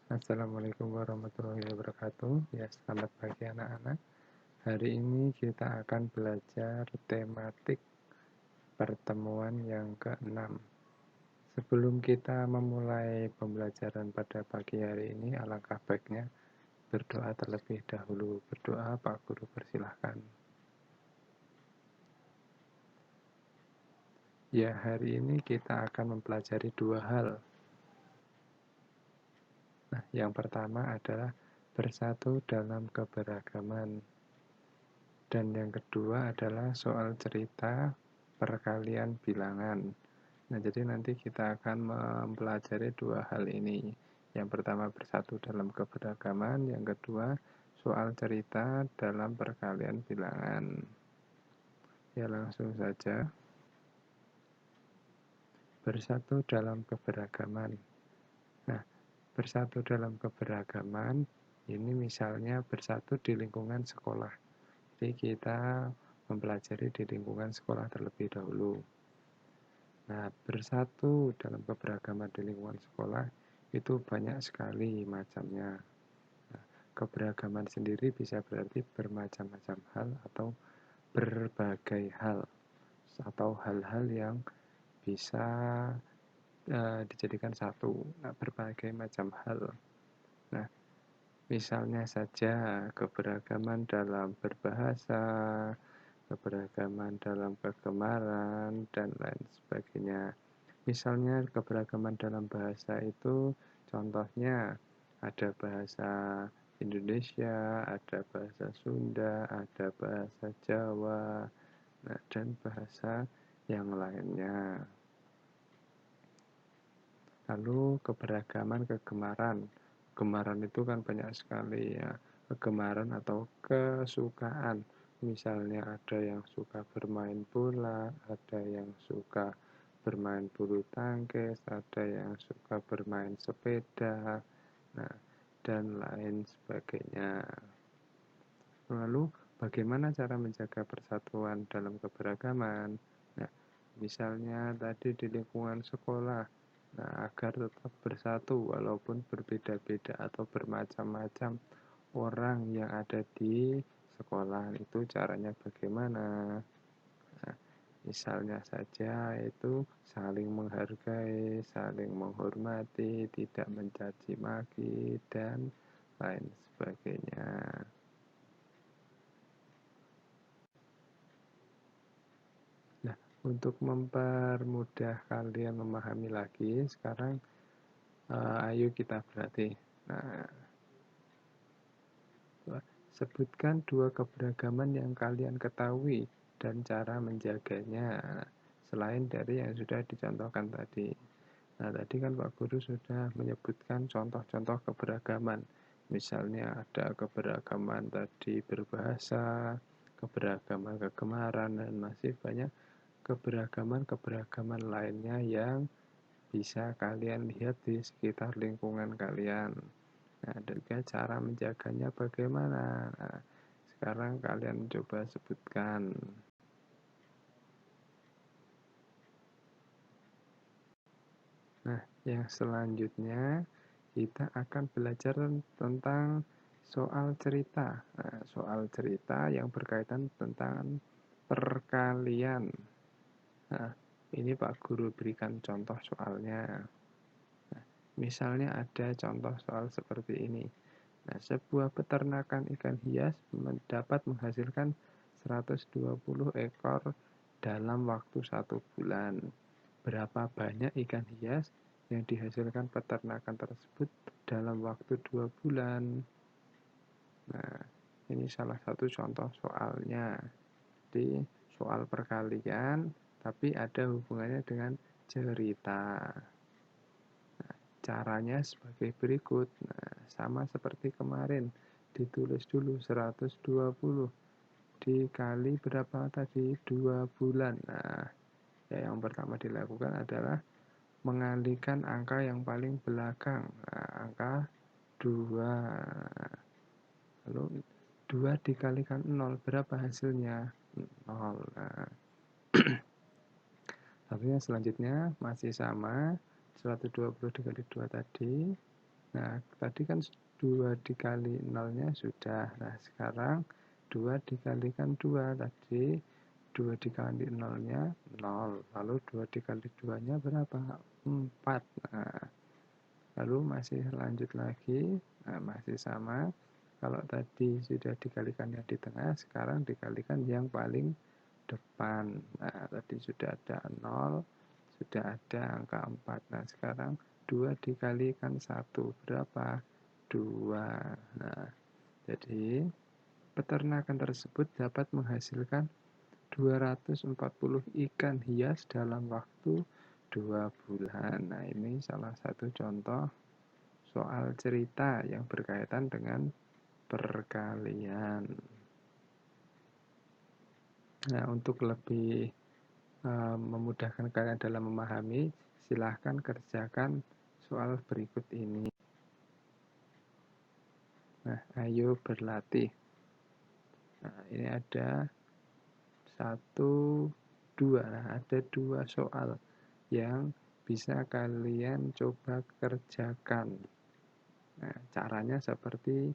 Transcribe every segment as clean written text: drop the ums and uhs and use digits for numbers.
Assalamualaikum warahmatullahi wabarakatuh. Ya, selamat pagi anak-anak. Hari ini kita akan belajar tematik pertemuan yang ke-6. Sebelum kita memulai pembelajaran pada pagi hari ini, alangkah baiknya berdoa terlebih dahulu. Berdoa, Pak Guru persilahkan. Ya, hari ini kita akan mempelajari dua hal. Nah, yang pertama adalah bersatu dalam keberagaman. Dan yang kedua adalah soal cerita perkalian bilangan. Nah, jadi nanti kita akan mempelajari dua hal ini. Yang pertama bersatu dalam keberagaman, yang kedua soal cerita dalam perkalian bilangan. Ya, langsung saja. Bersatu dalam keberagaman. Nah, bersatu dalam keberagaman ini misalnya bersatu di lingkungan sekolah. Jadi kita mempelajari di lingkungan sekolah terlebih dahulu. Nah, bersatu dalam keberagaman di lingkungan sekolah itu banyak sekali macamnya. Nah, keberagaman sendiri bisa berarti bermacam-macam hal atau berbagai hal atau hal-hal yang bisa dijadikan satu. Nah, berbagai macam hal. Nah, misalnya saja keberagaman dalam berbahasa, keberagaman dalam kegemaran, dan lain sebagainya. Misalnya keberagaman dalam bahasa itu contohnya ada bahasa Indonesia, ada bahasa Sunda, ada bahasa Jawa, dan bahasa yang lainnya. Lalu keberagaman kegemaran. Kegemaran itu kan banyak sekali ya. Kegemaran atau kesukaan. Misalnya ada yang suka bermain bola, ada yang suka bermain bulu tangkis, ada yang suka bermain sepeda, nah, dan lain sebagainya. Lalu bagaimana cara menjaga persatuan dalam keberagaman? Nah, misalnya tadi di lingkungan sekolah. Nah, agar tetap bersatu walaupun berbeda-beda atau bermacam-macam orang yang ada di sekolah, itu caranya bagaimana? Nah, misalnya saja itu saling menghargai, saling menghormati, tidak mencaci maki, dan lain sebagainya. Nah, untuk mempermudah kalian memahami lagi, sekarang ayo kita berlatih. Nah, sebutkan dua keberagaman yang kalian ketahui dan cara menjaganya, selain dari yang sudah dicontohkan tadi. Nah, tadi kan Pak Guru sudah menyebutkan contoh-contoh keberagaman. Misalnya ada keberagaman tadi berbahasa, keberagaman kegemaran, dan masih banyak keberagaman-keberagaman lainnya yang bisa kalian lihat di sekitar lingkungan kalian. Nah, dan juga cara menjaganya bagaimana. Nah, sekarang kalian coba sebutkan. Nah, yang selanjutnya kita akan belajar tentang soal cerita. Nah, soal cerita yang berkaitan tentang perkalian. Nah, ini Pak Guru berikan contoh soalnya. Nah, misalnya ada contoh soal seperti ini. Nah, sebuah peternakan ikan hias dapat menghasilkan 120 ekor dalam waktu 1 bulan. Berapa banyak ikan hias yang dihasilkan peternakan tersebut dalam waktu 2 bulan? Nah, ini salah satu contoh soalnya. Jadi, soal perkalian, tapi ada hubungannya dengan cerita. Caranya sebagai berikut. Nah, sama seperti kemarin. Ditulis dulu 120 dikali berapa tadi? 2 bulan. Nah, ya yang pertama dilakukan adalah mengalihkan angka yang paling belakang. Nah, angka 2. Lalu 2 dikalikan 0, berapa hasilnya? 0. Nah, lalu yang selanjutnya masih sama, 120 dikali 2 tadi. Nah, tadi kan 2 dikali nolnya sudah. Nah, sekarang 2 dikalikan 2. Tadi 2 dikali nolnya 0. Lalu 2 dikali 2-nya berapa? 4. Nah, lalu masih lanjut lagi. Nah, masih sama. Kalau tadi sudah dikalikan yang di tengah, sekarang dikalikan yang paling depan. Nah, tadi sudah ada 0, sudah ada angka 4. Nah, sekarang 2 dikalikan 1 berapa? 2. Nah, jadi peternakan tersebut dapat menghasilkan 240 ikan hias dalam waktu 2 bulan. Nah, ini salah satu contoh soal cerita yang berkaitan dengan perkalian. Nah, untuk lebih memudahkan kalian dalam memahami, silahkan kerjakan soal berikut ini. Nah, ayo berlatih. Nah, ini ada 1, 2. Nah, ada 2 soal yang bisa kalian coba kerjakan. Nah, caranya seperti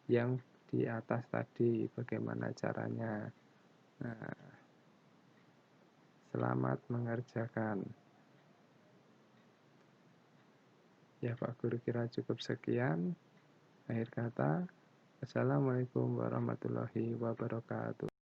yang di atas tadi. Bagaimana caranya? Nah, selamat mengerjakan. Ya, Pak Guru kira cukup sekian. Akhir kata, Assalamualaikum warahmatullahi wabarakatuh.